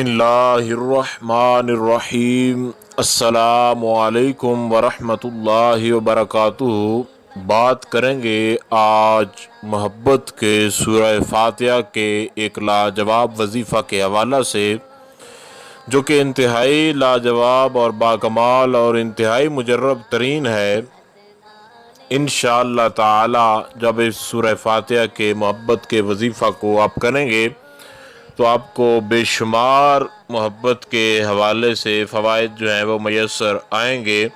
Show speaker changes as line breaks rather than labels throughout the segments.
बिस्मिल्लाहिर्रहमानिर्रहीम। अस्सलामु अलैकुम वरहमतुल्लाहि वबरकातुहू। बात करेंगे आज मोहब्बत के सूरह फातिहा के एक लाजवाब वजीफ़ा के हवाला से, जो कि इंतहाई लाजवाब और बाकमाल और इंतहाई मुजर्रब तरीन है। इंशाअल्लाह ताला जब इस सूरह फातिहा के मोहब्बत के वजीफ़ा को आप करेंगे तो आपको बेशुमार मोहब्बत के हवाले से फ़वाइद जो हैं वो मैसर आएंगे,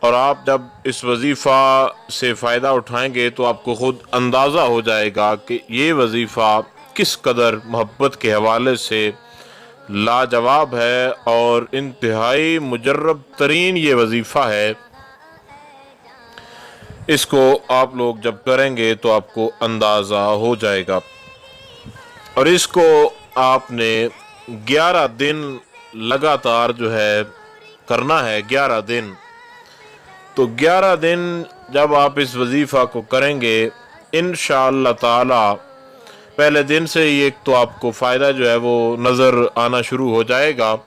और आप जब इस वजीफ़ा से फ़ायदा उठाएंगे तो आपको ख़ुद अंदाज़ा हो जाएगा कि ये वजीफ़ा किस कदर मोहब्बत के हवाले से लाजवाब है और इंतहाई मुजर्रब तरीन ये वजीफ़ा है। इसको आप लोग जब करेंगे तो आपको अंदाज़ा हो जाएगा। और इसको आपने 11 दिन लगातार जो है करना है, 11 दिन। तो 11 दिन जब आप इस वजीफ़ा को करेंगे इंशाअल्लाह ताला पहले दिन से ही एक तो आपको फ़ायदा जो है वो नज़र आना शुरू हो जाएगा,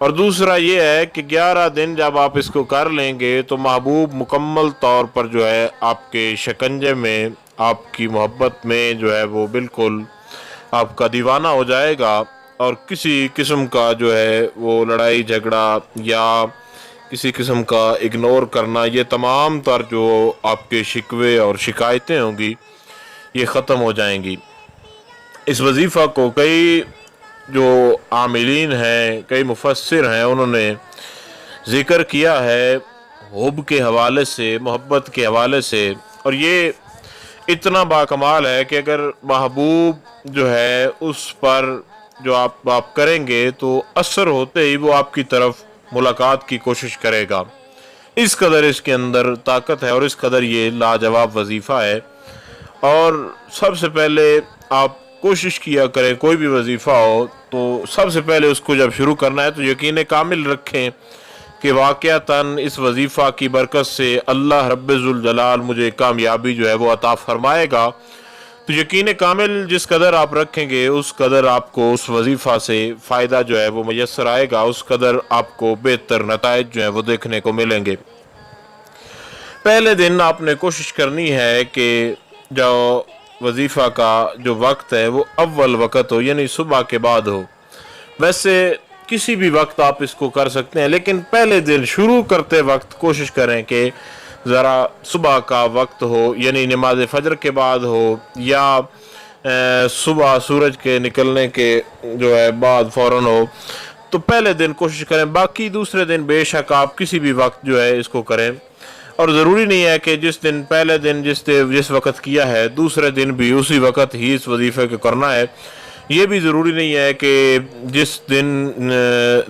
और दूसरा ये है कि 11 दिन जब आप इसको कर लेंगे तो महबूब मुकम्मल तौर पर जो है आपके शिकंजे में, आपकी मोहब्बत में जो है वो बिल्कुल आपका दीवाना हो जाएगा, और किसी किस्म का जो है वो लड़ाई झगड़ा या किसी किस्म का इग्नोर करना, ये तमाम तर जो आपके शिकवे और शिकायतें होंगी ये ख़त्म हो जाएंगी। इस वजीफ़ा को कई जो आमिलीन हैं, कई मुफस्सिर हैं, उन्होंने ज़िक्र किया है हुब के हवाले से, मोहब्बत के हवाले से, और ये इतना बाकमाल है कि अगर महबूब जो है उस पर जो आप करेंगे तो असर होते ही वो आपकी तरफ मुलाकात की कोशिश करेगा। इस कदर इसके अंदर ताकत है और इस कदर ये लाजवाब वजीफ़ा है। और सबसे पहले आप कोशिश किया करें, कोई भी वजीफ़ा हो तो सबसे पहले उसको जब शुरू करना है तो यकीन कामिल रखें कि वाक़यातन इस वजीफ़ा की बरकत से अल्लाह रब्बुल जलाल मुझे कामयाबी जो है वो अता फरमाएगा। तो यकीन कामिल जिस कदर आप रखेंगे उस कदर आपको उस वजीफ़ा से फ़ायदा जो है वो मैसर आएगा, उस कदर आपको बेहतर नताइज जो है वो देखने को मिलेंगे। पहले दिन आपने कोशिश करनी है कि जो वजीफ़ा का जो वक्त है वो अव्वल वक्त हो, यानी सुबह के बाद हो। वैसे किसी भी वक्त आप इसको कर सकते हैं, लेकिन पहले दिन शुरू करते वक्त कोशिश करें कि ज़रा सुबह का वक्त हो, यानी नमाज फ़जर के बाद हो या सुबह सूरज के निकलने के जो है बाद फ़ौरन हो। तो पहले दिन कोशिश करें, बाकी दूसरे दिन बेशक आप किसी भी वक्त जो है इसको करें। और ज़रूरी नहीं है कि जिस दिन पहले दिन जिस वक्त किया है दूसरे दिन भी उसी वक्त ही इस वजीफ़े को करना है। ये भी ज़रूरी नहीं है कि जिस दिन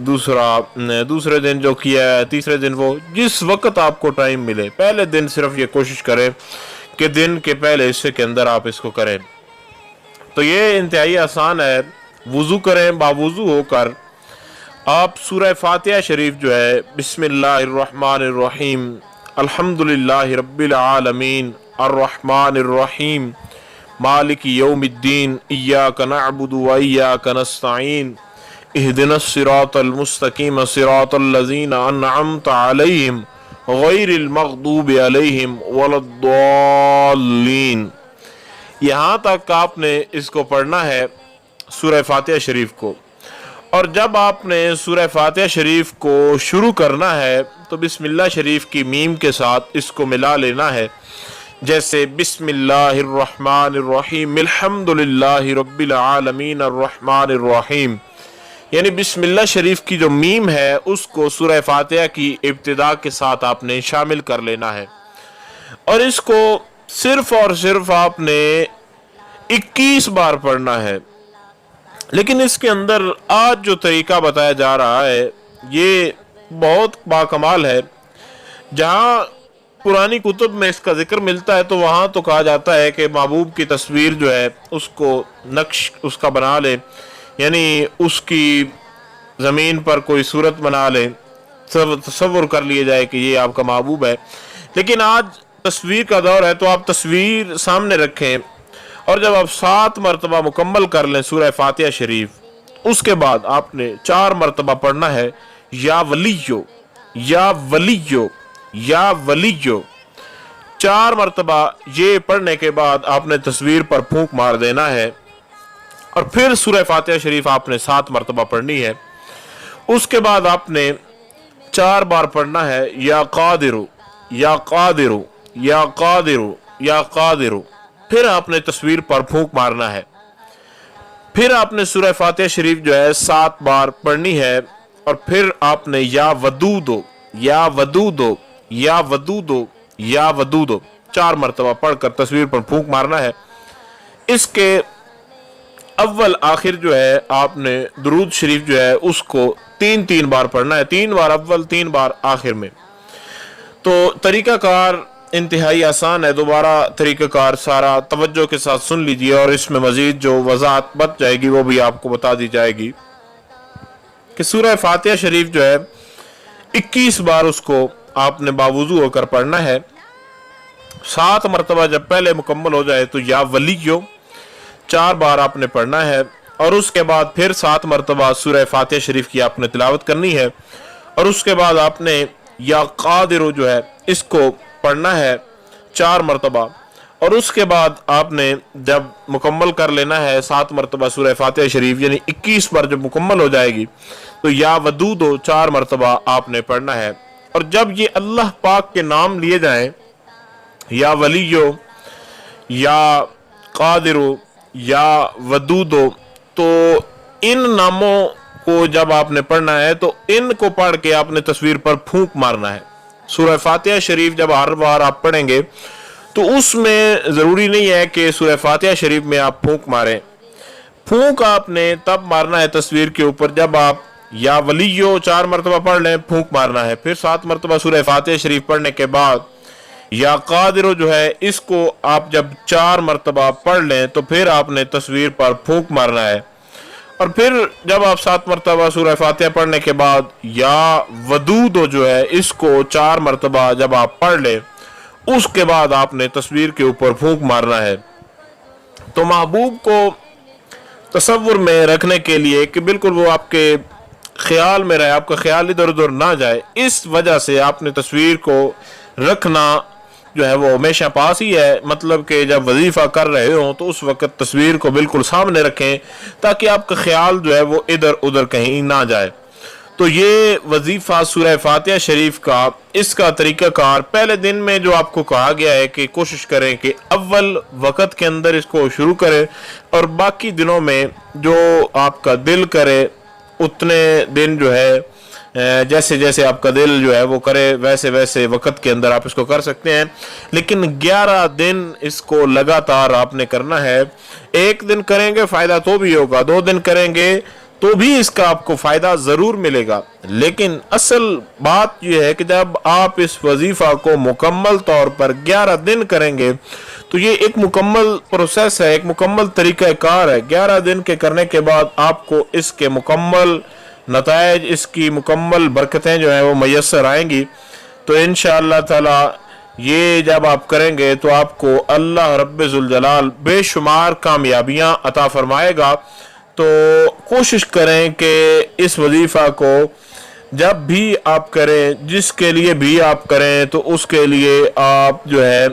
दूसरे दिन जो किया है तीसरे दिन वो, जिस वक्त आपको टाइम मिले पहले दिन सिर्फ ये कोशिश करें कि दिन के पहले हिस्से के अंदर आप इसको करें। तो ये इंतहाई आसान है। वज़ू करें, बावुज़ू होकर आप सूरह फातिहा शरीफ जो है बिस्मिल्लाहिर्रहमानिर्रहीम अल्हम्दुलिल्लाहि रब्बिल आलमीन अर्रहमानिर्रहीम मालिकी यौमिद्दीन इय्याका नअबुदु व इय्याका नस्तईन इहदिनस सिरातल मुस्तकीम सिरातल लज़ीना अनअमता अलैहिम गैरिल मग़दूबि अलैहिम वलद्दाल्लीन। यहाँ तक आपने इसको पढ़ना है सूरह फातिहा शरीफ को। और जब आपने सूरह फातिहा शरीफ को शुरू करना है तो बिस्मिल्लाह शरीफ की मीम के साथ इसको मिला लेना है, जैसे बिस्मिल्लाहिर्रहमानिर्रहीम अल्हम्दुलिल्लाहि रब्बिल आलमीन अर्रहमानिर्रहीम, यानी बिस्मिल्लाह शरीफ की जो मीम है उसको सूरह फातिहा की इब्तिदा के साथ आपने शामिल कर लेना है। और इसको सिर्फ और सिर्फ आपने 21 बार पढ़ना है। लेकिन इसके अंदर आज जो तरीका बताया जा रहा है ये बहुत बाकमाल है। जहाँ पुरानी कुतुब में इसका जिक्र मिलता है तो वहाँ तो कहा जाता है कि महबूब की तस्वीर जो है उसको नक्श उसका बना ले, यानी उसकी ज़मीन पर कोई सूरत बना ले, तसव्वुर कर लिया जाए कि ये आपका महबूब है। लेकिन आज तस्वीर का दौर है तो आप तस्वीर सामने रखें, और जब आप 7 मरतबा मुकम्मल कर लें सूरह फातिहा शरीफ उसके बाद आपने 4 मरतबा पढ़ना है या वलियो या वलियो या वलियो। 4 मरतबा ये पढ़ने के बाद आपने तस्वीर पर फूंक मार देना है और फिर सूरह फातिहा शरीफ आपने 7 मरतबा पढ़नी है। उसके बाद आपने 4 बार पढ़ना है या कादिरु या कादिरु या कादिरु या कादिरु। फिर आपने तस्वीर पर फूंक मारना है। फिर आपने सूरह फातिहा शरीफ जो है 7 बार पढ़नी है और फिर आपने या वदूदो या वदूदो या वदूदो या वदूदो 4 मरतबा पढ़कर तस्वीर पर फूंक मारना है। इसके अव्वल आखिर जो है आपने दुरूद शरीफ जो है उसको 3-3 बार पढ़ना है, 3 बार अव्वल 3 बार आखिर में। तो तरीकाकार इंतहाई आसान है। दोबारा तरीकाकार सारा तवज्जो के साथ सुन लीजिए और इसमें मजीद जो वजाहत बच जाएगी वो भी आपको बता दी जाएगी कि सूरह फातिहा शरीफ जो है 21 बार उसको आपने बावुजू होकर पढ़ना है। 7 मरतबा जब पहले मुकम्मल हो जाए तो या वलियो 4 बार आपने पढ़ना है और उसके बाद फिर 7 मरतबा सूरह फातिहा शरीफ की आपने तिलावत करनी है और उसके बाद आपने या कादिरो जो है इसको पढ़ना है 4 मरतबा और उसके बाद आपने जब मुकम्मल कर लेना है 7 मरतबा सूरह फातिहा शरीफ, यानी 21 बार जब मुकम्मल हो जाएगी तो या वदूदो 4 मरतबा आपने पढ़ना है। और जब ये अल्लाह पाक के नाम लिए जाएं, या वलियो या कादिरो या वदूदो, तो इन नामों को जब आपने पढ़ना है तो इनको पढ़ के आपने तस्वीर पर फूंक मारना है। सूरह फातिहा शरीफ जब हर बार आप पढ़ेंगे तो उसमें ज़रूरी नहीं है कि सूरह फातिहा शरीफ में आप फूंक मारें। फूंक आपने तब मारना है तस्वीर के ऊपर जब आप या वलियो 4 मरतबा पढ़ लें, फूंक मारना है। फिर 7 मरतबा सूरह फातिहा शरीफ पढ़ने के बाद या कादिरो जो है इसको आप जब 4 मरतबा पढ़ लें तो फिर आपने तस्वीर पर फूंक मारना है। और फिर जब आप 7 मरतबा सूरह फातिहा पढ़ने के बाद या वदूदो जो है इसको 4 मरतबा जब आप पढ़ लें उसके बाद आपने तस्वीर के ऊपर फूंक मारना है। तो महबूब को तसव्वुर में रखने के लिए कि बिल्कुल वो आपके ख्याल में रहे, आपका ख्याल इधर उधर ना जाए, इस वजह से आपने तस्वीर को रखना जो है वो हमेशा पास ही है। मतलब कि जब वजीफा कर रहे हो तो उस वक्त तस्वीर को बिल्कुल सामने रखें ताकि आपका ख्याल जो है वो इधर उधर कहीं ना जाए। तो ये वजीफा सूरह फातिहा शरीफ का इसका तरीकाकार पहले दिन में जो आपको कहा गया है कि कोशिश करें कि अव्वल वक़्त के अंदर इसको शुरू करें और बाकी दिनों में जो आपका दिल करे उतने दिन जो है जैसे जैसे आपका दिल जो है वो करे वैसे वैसे वक़्त के अंदर आप इसको कर सकते हैं। लेकिन 11 दिन इसको लगातार आपने करना है। एक दिन करेंगे फ़ायदा तो भी होगा, 2 दिन करेंगे तो भी इसका आपको फ़ायदा ज़रूर मिलेगा। लेकिन असल बात यह है कि जब आप इस वजीफ़ा को मुकम्मल तौर पर 11 दिन करेंगे तो ये एक मुकम्मल प्रोसेस है, एक मुकम्मल तरीक़ाकार है। 11 दिन के करने के बाद आपको इसके मुकम्मल नताइज, इसकी मुकम्मल बरकतें जो हैं वो मैसर आएंगी। तो इंशाअल्लाह ताला ये जब आप करेंगे तो आपको अल्लाह रब्बे जुल जलाल बेशुमार कामयाबियां अता फरमाएगा। तो कोशिश करें कि इस वजीफ़ा को जब भी आप करें, जिसके लिए भी आप करें, तो उसके लिए आप जो है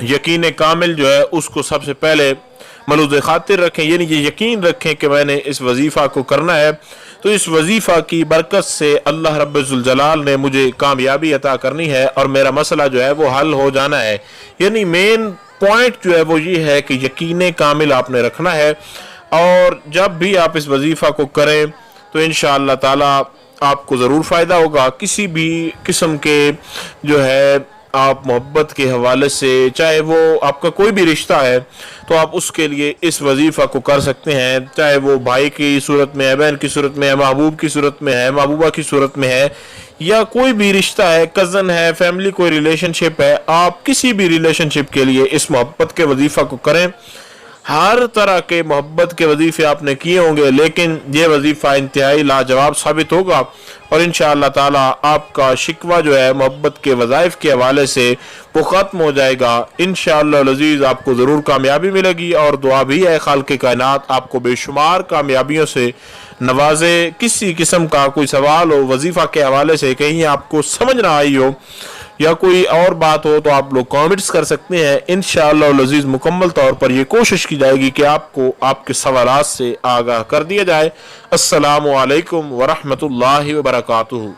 यकीन कामिल जो है उसको सबसे पहले मलूज़ खातिर रखें, यानी ये यकीन रखें कि मैंने इस वजीफ़ा को करना है तो इस वजीफ़ा की बरकत से अल्लाह रब्बुल जुल जलाल ने मुझे कामयाबी अता करनी है और मेरा मसला जो है वो हल हो जाना है। यानी मेन पॉइंट जो है वो ये है कि यकीन कामिल आपने रखना है। और जब भी आप इस वजीफ़ा को करें तो इंशाअल्लाह ताला आपको ज़रूर फ़ायदा होगा। किसी भी किस्म के जो है आप मोहब्बत के हवाले से, चाहे वो आपका कोई भी रिश्ता है तो आप उसके लिए इस वजीफ़ा को कर सकते हैं। चाहे वो भाई की सूरत में है, बहन की सूरत में है, महबूब की सूरत में है, महबूबा की सूरत में है, या कोई भी रिश्ता है, कज़न है, फैमिली कोई रिलेशनशिप है, आप किसी भी रिलेशनशिप के लिए इस मोहब्बत के वजीफ़ा को करें। हर तरह के मोहब्बत के वजीफे आपने किए होंगे, लेकिन ये वजीफ़ा इंतहाई लाजवाब साबित होगा और इंशाअल्लाह ताला आपका शिकवा जो है मोहब्बत के वज़ाइफ के हवाले से वो ख़त्म हो जाएगा। इंशाअल्लाह अज़ीज़ आपको ज़रूर कामयाबी मिलेगी और दुआ भी है खालिक़ कायनात आपको बेशुमार कामयाबियों से नवाजे। किसी किस्म का कोई सवाल हो वजीफ़ा के हवाले से, कहीं आपको समझ ना आई हो या कोई और बात हो, तो आप लोग कमेंट्स कर सकते हैं। इंशाअल्लाह अज़ीज़ मुकम्मल तौर पर यह कोशिश की जाएगी कि आपको आपके सवालात से आगाह कर दिया जाए। अस्सलामु अलैकुम व रहमतुल्लाहि व बरकातुहू।